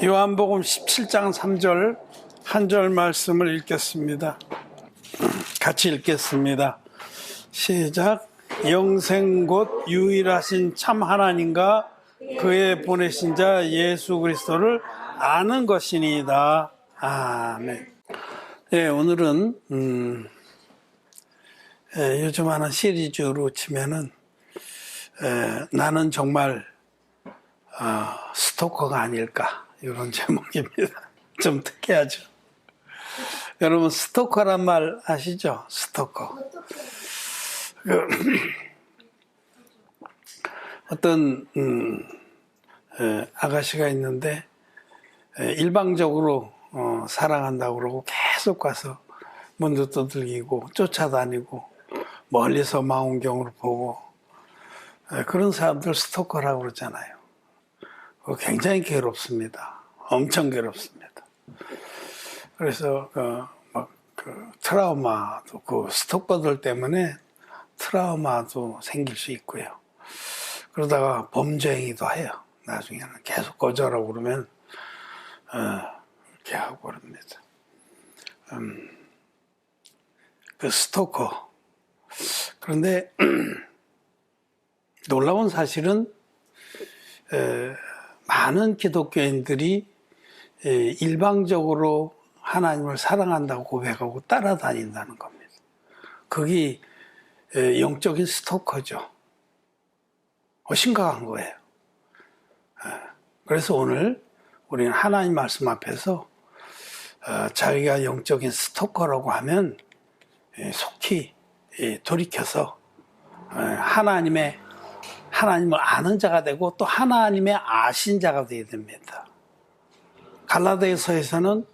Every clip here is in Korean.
요한복음 17장 3절 한 절 말씀을 읽겠습니다. 같이 읽겠습니다. 시작. 영생 곧 유일하신 참 하나님과 그의 보내신 자 예수 그리스도를 아는 것이니이다. 아멘. 네, 오늘은 요즘 하는 시리즈로 치면은 나는 정말 스토커가 아닐까, 이런 제목입니다. 좀 특이하죠. 여러분, 스토커란 말 아시죠? 스토커. 어떤 아가씨가 있는데 일방적으로 사랑한다고 그러고 계속 가서 문도 두들기고 쫓아다니고 멀리서 망원경으로 보고, 그런 사람들 스토커라고 그러잖아요. 굉장히 괴롭습니다. 엄청 괴롭습니다. 그래서 트라우마도, 그 스토커들 때문에 트라우마도 생길 수 있고요. 그러다가 범죄 행위도 해요. 나중에는 계속 거절하고 그러면 이렇게 하고 그럽니다. 그 스토커. 그런데 놀라운 사실은 많은 기독교인들이 일방적으로 하나님을 사랑한다고 고백하고 따라다닌다는 겁니다. 그게 영적인 스토커죠. 심각한 거예요. 그래서 오늘 우리는 하나님 말씀 앞에서 자기가 영적인 스토커라고 하면 속히 돌이켜서 하나님을 아는 자가 되고 또 하나님의 아신 자가 되어야 됩니다. 갈라디아서에서는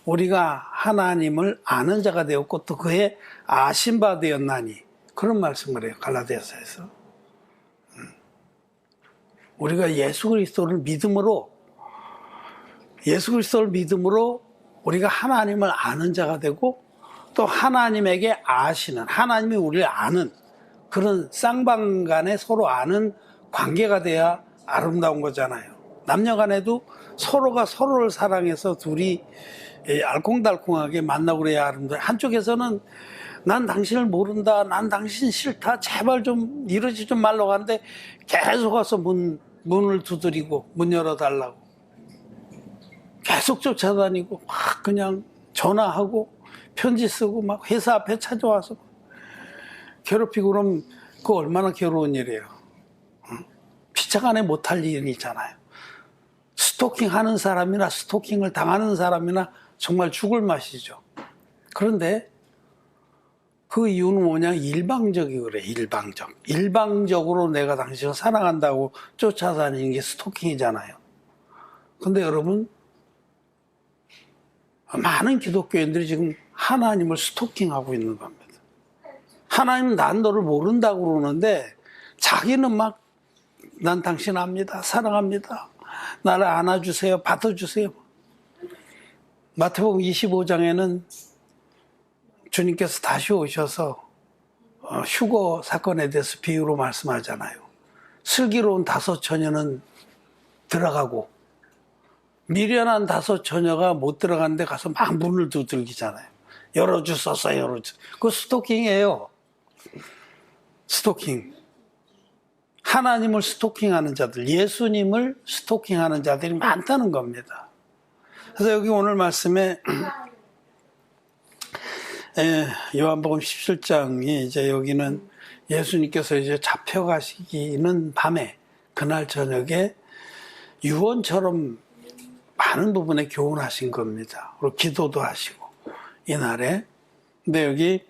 우리가 하나님을 아는 자가 되었고 또 그의 아신 바 되었나니, 그런 말씀을 해요. 갈라디아서에서 우리가 예수 그리스도를 믿음으로 우리가 하나님을 아는 자가 되고 또 하나님에게 아시는, 하나님이 우리를 아는 그런 쌍방간에 서로 아는 관계가 돼야 아름다운 거잖아요. 남녀간에도 서로가 서로를 사랑해서 둘이 알콩달콩하게 만나고 그래야 아름다워요. 한쪽에서는 난 당신을 모른다, 난 당신 싫다, 제발 좀 이러지 좀 말라고 하는데 계속 와서 문을 두드리고 문 열어달라고 계속 쫓아다니고 막 그냥 전화하고 편지 쓰고 막 회사 앞에 찾아와서 괴롭히고, 그럼 그거 얼마나 괴로운 일이에요. 피차간에 못할 일이잖아요. 스토킹 하는 사람이나 스토킹을 당하는 사람이나 정말 죽을 맛이죠. 그런데 그 이유는 뭐냐? 일방적이 그래. 일방적으로 내가 당신을 사랑한다고 쫓아다니는 게 스토킹이잖아요. 근데 여러분, 많은 기독교인들이 지금 하나님을 스토킹하고 있는 겁니다. 하나님은 난 너를 모른다고 그러는데 자기는 막 난 당신 압니다, 사랑합니다, 나를 안아주세요, 받아주세요. 마태복음 25장에는 주님께서 다시 오셔서 휴거 사건에 대해서 비유로 말씀하잖아요. 슬기로운 5 처녀는 들어가고 미련한 5 처녀가 못 들어가는데 가서 막 문을 두들기잖아요. 열어주소서. 그거 스토킹이에요. 스토킹. 하나님을 스토킹하는 자들, 예수님을 스토킹하는 자들이 많다는 겁니다. 그래서 여기 오늘 말씀에 요한복음 17장이 이제 여기는 예수님께서 이제 잡혀가시기는 밤에, 그날 저녁에 유언처럼 많은 부분에 교훈하신 겁니다. 그리고 기도도 하시고 이날에. 근데 여기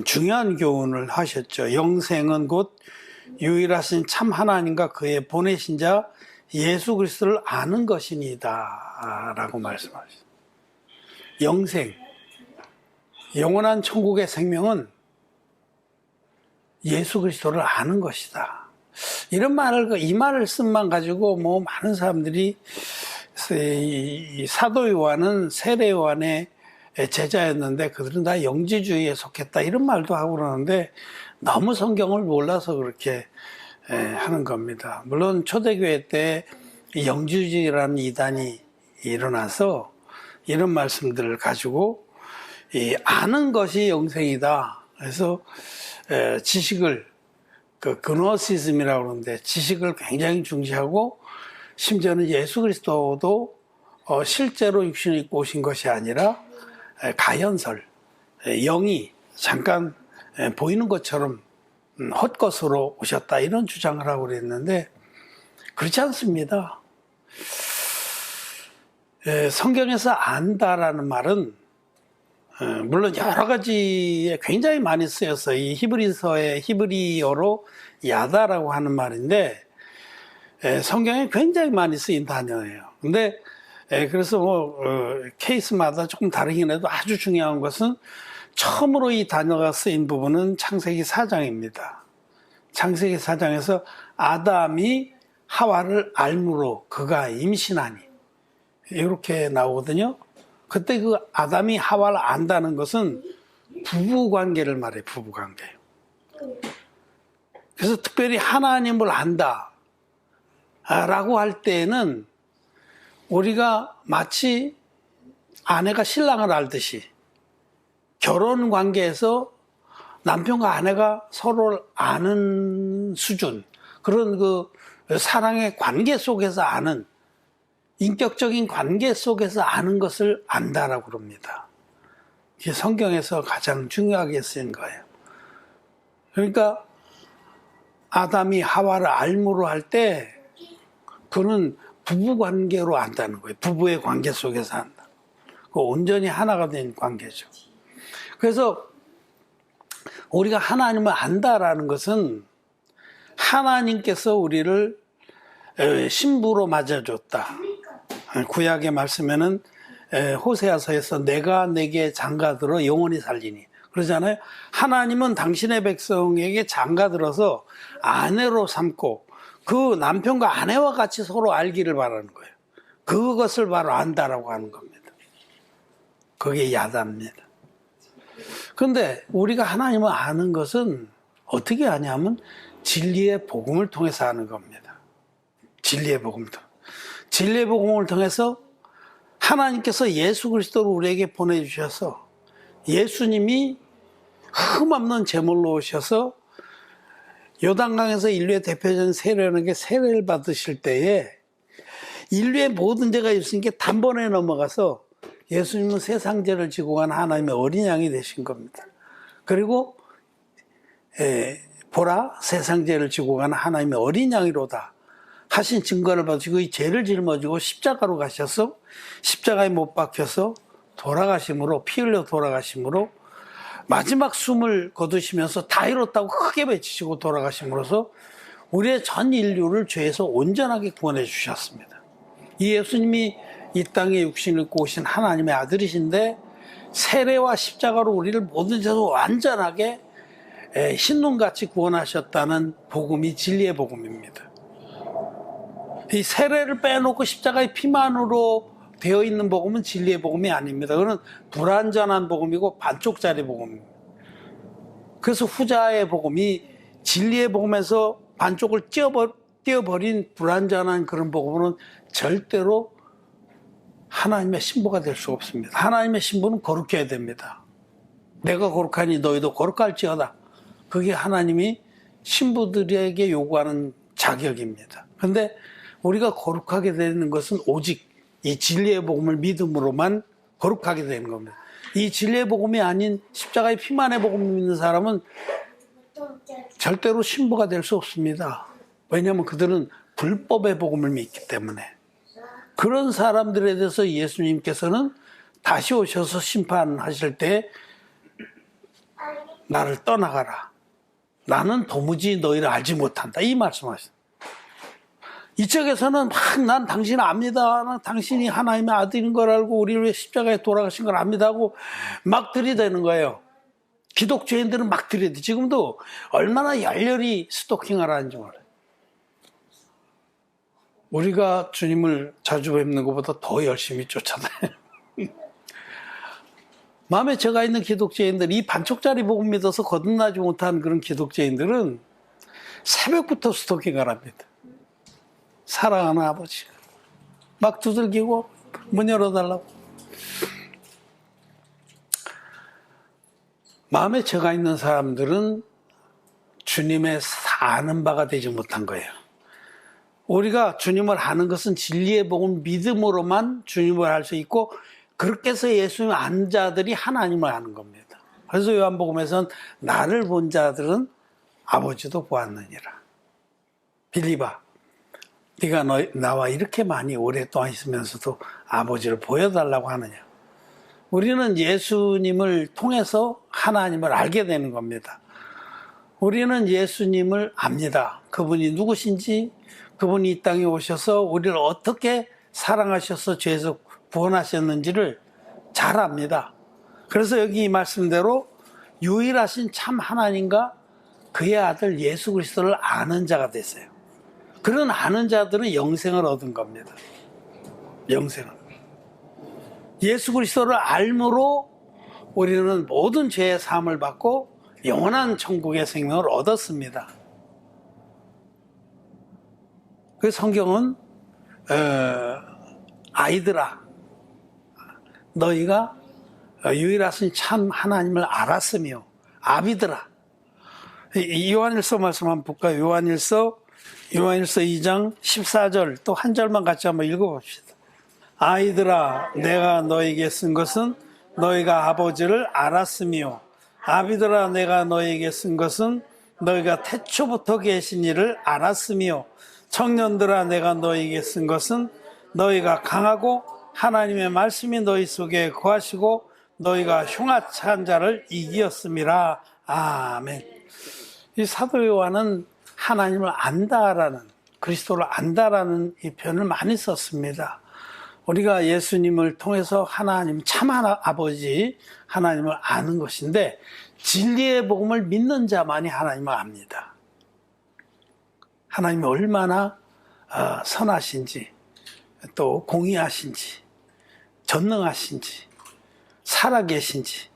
중요한 교훈을 하셨죠. 영생은 곧 유일하신 참 하나님과 그의 보내신 자 예수 그리스도를 아는 것이니이다 라고 말씀하셨어요. 영생, 영원한 천국의 생명은 예수 그리스도를 아는 것이다. 이런 말을, 이 말씀만 가지고 뭐 많은 사람들이 이 사도 요한은 세례 요한의 제자였는데 그들은 다 영지주의에 속했다 이런 말도 하고 그러는데 너무 성경을 몰라서 그렇게 하는 겁니다. 물론 초대교회 때 영지주의라는 이단이 일어나서 이런 말씀들을 가지고 아는 것이 영생이다. 그래서 지식을 그 그노시즘이라고 그러는데 지식을 굉장히 중시하고 심지어는 예수 그리스도도 실제로 육신을 입고 오신 것이 아니라 가현설, 영이 잠깐 보이는 것처럼 헛것으로 오셨다 이런 주장을 하고 그랬는데 그렇지 않습니다. 성경에서 안다라는 말은 물론 여러 가지에 굉장히 많이 쓰여서 이 히브리서의 히브리어로 야다라고 하는 말인데 성경에 굉장히 많이 쓰인 단어예요. 근데 그래서 케이스마다 조금 다르긴 해도 아주 중요한 것은 처음으로 이 단어가 쓰인 부분은 창세기 4장입니다. 창세기 4장에서 아담이 하와를 알므로 그가 임신하니 이렇게 나오거든요. 그때 그 아담이 하와를 안다는 것은 부부관계를 말해요. 부부관계. 그래서 특별히 하나님을 안다 라고 할 때에는 우리가 마치 아내가 신랑을 알듯이 결혼 관계에서 남편과 아내가 서로를 아는 수준, 그런 그 사랑의 관계 속에서 아는, 인격적인 관계 속에서 아는 것을 안다라고 그럽니다. 이게 성경에서 가장 중요하게 쓰인 거예요. 그러니까 아담이 하와를 알므로 할 때 그는 부부 관계로 안다는 거예요. 부부의 관계 속에서 안다. 그 온전히 하나가 된 관계죠. 그래서 우리가 하나님을 안다라는 것은 하나님께서 우리를 신부로 맞아줬다. 구약의 말씀에는 호세아서에서 내가 내게 장가들어 영원히 살리니 그러잖아요. 하나님은 당신의 백성에게 장가들어서 아내로 삼고 그 남편과 아내와 같이 서로 알기를 바라는 거예요. 그것을 바로 안다라고 하는 겁니다. 그게 야다입니다. 그런데 우리가 하나님을 아는 것은 어떻게 아냐면 진리의 복음을 통해서 아는 겁니다. 진리의 복음을 통해서. 진리의 복음을 통해서 하나님께서 예수 그리스도를 우리에게 보내주셔서 예수님이 흠없는 제물로 오셔서 요단강에서 인류의 대표적인 세례원에게 세례를 받으실 때에 인류의 모든 죄가 있으니까 단번에 넘어가서 예수님은 세상 죄를 지고 간 하나님의 어린 양이 되신 겁니다. 그리고 보라 세상 죄를 지고 간 하나님의 어린 양이로다 하신 증거를 받으시고 이 죄를 짊어지고 십자가로 가셔서 십자가에 못 박혀서 돌아가심으로 피 흘려 돌아가심으로 마지막 숨을 거두시면서 다 이뤘다고 크게 외치시고 돌아가심으로써 우리의 전 인류를 죄에서 온전하게 구원해 주셨습니다. 이 예수님이 이 땅에 육신을 입고 오신 하나님의 아들이신데 세례와 십자가로 우리를 모든 죄에서 완전하게 흰눈같이 구원하셨다는 복음이 진리의 복음입니다. 이 세례를 빼놓고 십자가의 피만으로 되어 있는 복음은 진리의 복음이 아닙니다. 그건 불완전한 복음이고 반쪽짜리 복음입니다. 그래서 후자의 복음이 진리의 복음에서 반쪽을 띄어버린 불완전한 그런 복음은 절대로 하나님의 신부가 될 수 없습니다. 하나님의 신부는 거룩해야 됩니다. 내가 거룩하니 너희도 거룩할지어다. 그게 하나님이 신부들에게 요구하는 자격입니다. 그런데 우리가 거룩하게 되는 것은 오직 이 진리의 복음을 믿음으로만 거룩하게 되는 겁니다. 이 진리의 복음이 아닌 십자가의 피만의 복음을 믿는 사람은 절대로 신부가 될 수 없습니다. 왜냐하면 그들은 불법의 복음을 믿기 때문에. 그런 사람들에 대해서 예수님께서는 다시 오셔서 심판하실 때 나를 떠나가라. 나는 도무지 너희를 알지 못한다. 이 말씀하셨습니다. 이쪽에서는 난 당신 압니다. 난 당신이 하나님의 아들인 걸 알고 우리를 위해 십자가에 돌아가신 걸 압니다 하고 막 들이대는 거예요. 기독교인들은 막 들이대. 지금도 얼마나 열렬히 스토킹을 하는지 몰라요. 우리가 주님을 자주 뵙는 것보다 더 열심히 쫓아다녀요. 마음에 죄가 있는 기독교인들, 이 반쪽짜리 복음 믿어서 거듭나지 못한 그런 기독교인들은 새벽부터 스토킹을 합니다. 사랑하는 아버지가 막 두들기고 문 열어달라고. 마음에 죄가 있는 사람들은 주님의 아는 바가 되지 못한 거예요. 우리가 주님을 아는 것은 진리의 복음 믿음으로만 주님을 알 수 있고, 그렇게 해서 예수님 안 자들이 하나님을 아는 겁니다. 그래서 요한복음에서는 나를 본 자들은 아버지도 보았느니라. 빌리바, 네가 나와 이렇게 많이 오랫동안 있으면서도 아버지를 보여달라고 하느냐. 우리는 예수님을 통해서 하나님을 알게 되는 겁니다. 우리는 예수님을 압니다. 그분이 누구신지, 그분이 이 땅에 오셔서 우리를 어떻게 사랑하셔서 죄에서 구원하셨는지를 잘 압니다. 그래서 여기 이 말씀대로 유일하신 참 하나님과 그의 아들 예수 그리스도를 아는 자가 됐어요. 그런 아는 자들은 영생을 얻은 겁니다. 영생을. 예수 그리스도를 알므로 우리는 모든 죄의 사함을 받고 영원한 천국의 생명을 얻었습니다. 그 성경은 아이들아, 너희가 유일하신 참 하나님을 알았으며, 아비들아. 요한일서 말씀 한번 볼까요? 요한일서 2장 14절, 또 한 절만 같이 한번 읽어봅시다. 아이들아, 내가 너에게 쓴 것은 너희가 아버지를 알았으며, 아비들아, 내가 너에게 쓴 것은 너희가 태초부터 계신 이를 알았으며, 청년들아, 내가 너에게 쓴 것은 너희가 강하고 하나님의 말씀이 너희 속에 거하시고 너희가 흉악한 자를 이기었음이라. 아멘. 이 사도 요한은 하나님을 안다라는, 그리스도를 안다라는 이 표현을 많이 썼습니다. 우리가 예수님을 통해서 하나님, 참 아버지 하나님을 아는 것인데, 진리의 복음을 믿는 자만이 하나님을 압니다. 하나님이 얼마나 선하신지, 또 공의하신지, 전능하신지, 살아계신지,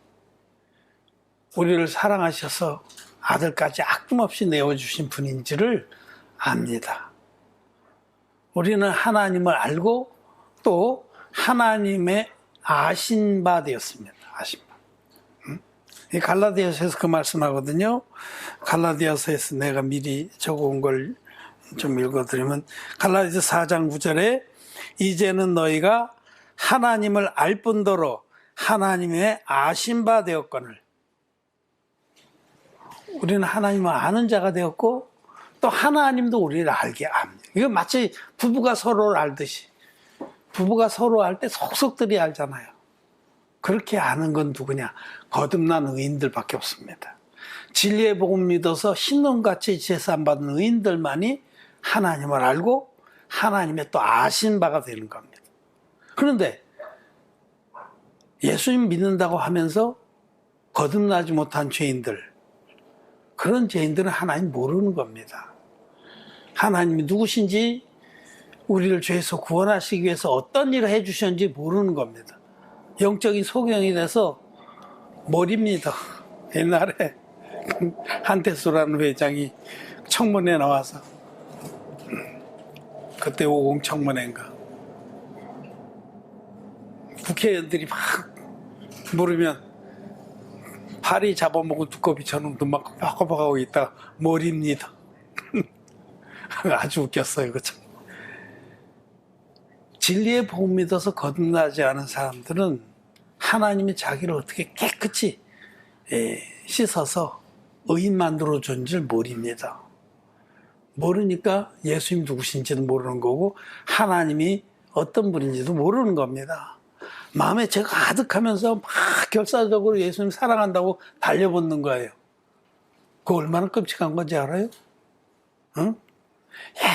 우리를 사랑하셔서 아들까지 아낌없이 내어주신 분인지를 압니다. 우리는 하나님을 알고 또 하나님의 아신 바 되었습니다. 아신 바. 이 갈라디아서에서 그 말씀하거든요. 갈라디아서에서 내가 미리 적어온 걸 좀 읽어드리면, 갈라디아서 4장 9절에 이제는 너희가 하나님을 알 뿐더러 하나님의 아신 바 되었거늘. 우리는 하나님을 아는 자가 되었고, 또 하나님도 우리를 알게 합니다. 이거 마치 부부가 서로를 알듯이, 부부가 서로 알 때 속속들이 알잖아요. 그렇게 아는 건 누구냐? 거듭난 의인들밖에 없습니다. 진리의 복음 믿어서 신론같이 제사함 받은 의인들만이 하나님을 알고 하나님의 또 아신 바가 되는 겁니다. 그런데 예수님 믿는다고 하면서 거듭나지 못한 죄인들, 그런 죄인들은 하나님 모르는 겁니다. 하나님이 누구신지, 우리를 죄에서 구원하시기 위해서 어떤 일을 해주셨는지 모르는 겁니다. 영적인 소경이 돼서 모릅니다. 옛날에 한태수라는 회장이 청문회 나와서, 그때 50 청문회인가, 국회의원들이 막 물으면 파리 잡아먹은 두꺼비처럼 눈 막 빡빡하고 있다가 모릅니다. 아주 웃겼어요. 그쵸? 진리의 복음 믿어서 거듭나지 않은 사람들은 하나님이 자기를 어떻게 깨끗이 씻어서 의인 만들어 준 줄 모릅니다. 모르니까 예수님 누구신지도 모르는 거고 하나님이 어떤 분인지도 모르는 겁니다. 마음에 죄가 가득하면서 막 결사적으로 예수님 사랑한다고 달려붙는 거예요. 그거 얼마나 끔찍한 건지 알아요? 응?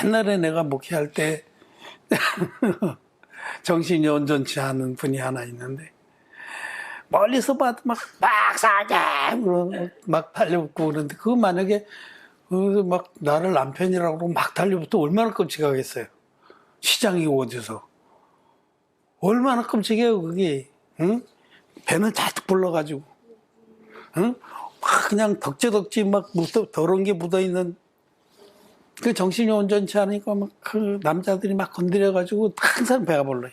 옛날에 내가 목회할 때 정신이 온전치 않은 분이 하나 있는데, 멀리서 봐도 막 사자 막 달려붙고 그러는데, 그거 만약에 막 나를 남편이라고 그러고 막 달려붙어 얼마나 끔찍하겠어요. 시장이고 어디서 얼마나 끔찍해요 그게. 응? 배는 잔뜩 불러가지고, 응? 막 그냥 덕지덕지 막 더러운 게 묻어있는, 그 정신이 온전치 않으니까 막 그 남자들이 막 건드려가지고 항상 배가 불러요.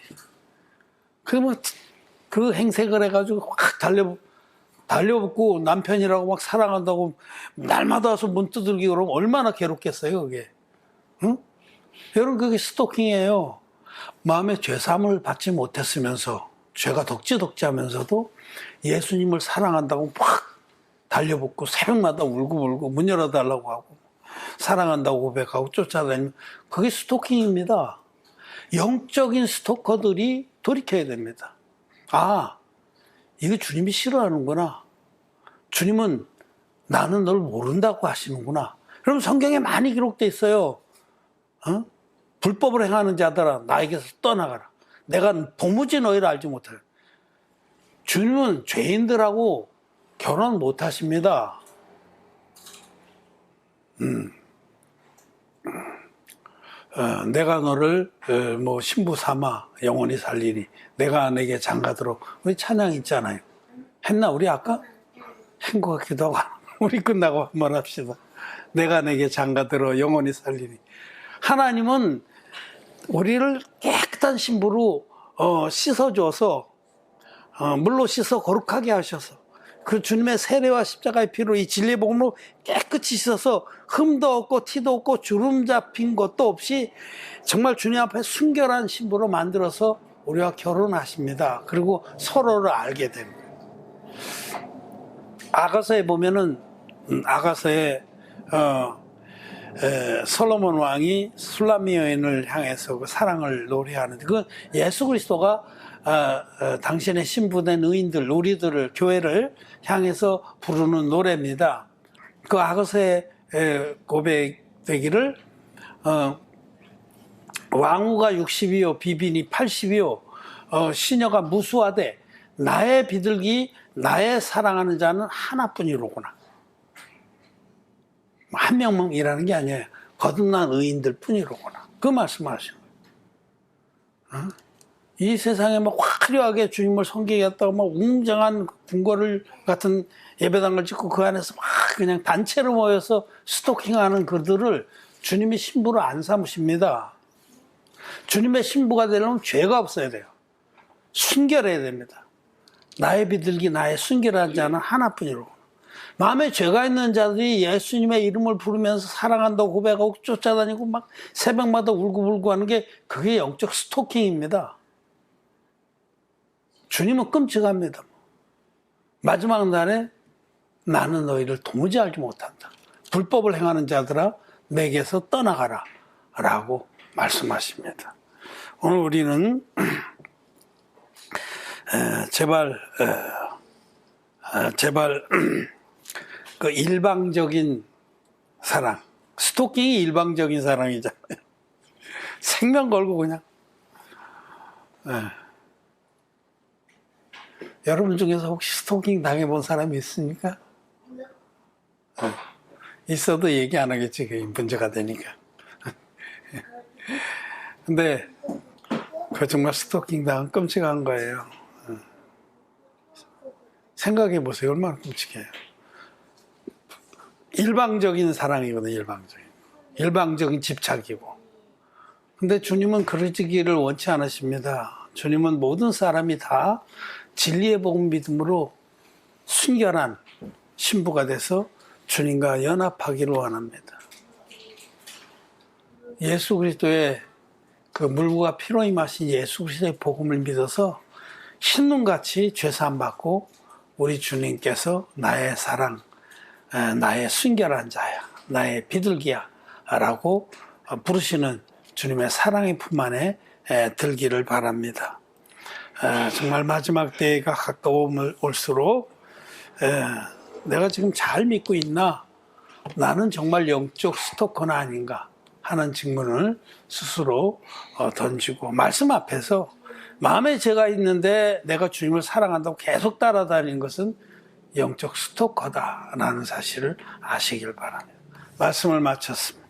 그러면 그 행색을 해가지고 확 달려붙고 남편이라고 막 사랑한다고 날마다 와서 문 두들기고 그러면 얼마나 괴롭겠어요, 그게. 응? 여러분, 그게 스토킹이에요. 마음에 죄사함을 받지 못했으면서, 죄가 덕지덕지 하면서도 예수님을 사랑한다고 막 달려붙고 새벽마다 울고 문 열어달라고 하고 사랑한다고 고백하고 쫓아다니면 그게 스토킹입니다. 영적인 스토커들이 돌이켜야 됩니다. 아, 이거 주님이 싫어하는구나. 주님은 나는 널 모른다고 하시는구나. 그럼 성경에 많이 기록되어 있어요. 어? 불법을 행하는 자들아 나에게서 떠나가라. 내가 도무지 너희를 알지 못해. 주님은 죄인들하고 결혼 못 하십니다. 내가 너를 뭐 신부 삼아 영원히 살리니 내가 내게 장가들어. 우리 찬양 있잖아요. 했나 우리 아까? 한 것 같기도 하고. 우리 끝나고 한번 합시다. 내가 내게 장가들어 영원히 살리니. 하나님은 우리를 깨끗한 신부로 씻어줘서 물로 씻어 거룩하게 하셔서 그 주님의 세례와 십자가의 피로 이 진리의 복음으로 깨끗이 씻어서 흠도 없고 티도 없고 주름 잡힌 것도 없이 정말 주님 앞에 순결한 신부로 만들어서 우리와 결혼하십니다. 그리고 서로를 알게 됩니다. 아가서에 보면은 아가서에 솔로몬 왕이 술람미 여인을 향해서 그 사랑을 노래하는데 그건 예수 그리스도가 당신의 신부된 의인들, 우리들을 교회를 향해서 부르는 노래입니다. 그 아가서의 고백되기를 왕후가 60이요 비빈이 80이요 시녀가 무수하되 나의 비둘기 나의 사랑하는 자는 하나뿐이로구나. 한 명이라는 게 아니에요. 거듭난 의인들 뿐이로구나. 그 말씀하시는 거예요. 이 세상에 막 화려하게 주님을 섬기겠다고 막 웅장한 궁궐을 같은 예배당을 짓고 그 안에서 막 그냥 단체로 모여서 스토킹하는 그들을 주님이 신부로 안 삼으십니다. 주님의 신부가 되려면 죄가 없어야 돼요. 순결해야 됩니다. 나의 비둘기 나의 순결한 자는 하나뿐이로구나. 마음에 죄가 있는 자들이 예수님의 이름을 부르면서 사랑한다고 고백하고 쫓아다니고 막 새벽마다 울고불고 하는 게 그게 영적 스토킹입니다. 주님은 끔찍합니다. 마지막 날에 나는 너희를 도무지 알지 못한다. 불법을 행하는 자들아 내게서 떠나가라 라고 말씀하십니다. 오늘 우리는 제발 그 일방적인 사랑, 스토킹이 일방적인 사랑이잖아요. 생명 걸고 그냥. 여러분 중에서 혹시 스토킹 당해본 사람이 있습니까? 있어도 얘기 안 하겠지. 그게 문제가 되니까. 근데 그 정말 스토킹 당한 끔찍한 거예요. 생각해 보세요. 얼마나 끔찍해요. 일방적인 사랑이거든요. 일방적인 집착이고. 근데 주님은 그러지기를 원치 않으십니다. 주님은 모든 사람이 다 진리의 복음 믿음으로 순결한 신부가 돼서 주님과 연합하기를 원합니다. 예수 그리스도의 그 물과 피로 임하신 예수 그리스도의 복음을 믿어서 흰눈같이 죄사함 받고 우리 주님께서 나의 사랑, 나의 순결한 자야, 나의 비둘기야 라고 부르시는 주님의 사랑의 품 안에 들기를 바랍니다. 정말 마지막 때가 가까워 올수록 내가 지금 잘 믿고 있나? 나는 정말 영적 스토커는 아닌가? 하는 질문을 스스로 던지고 말씀 앞에서 마음에 죄가 있는데 내가 주님을 사랑한다고 계속 따라다니는 것은 영적 스토커다라는 사실을 아시길 바랍니다. 말씀을 마쳤습니다.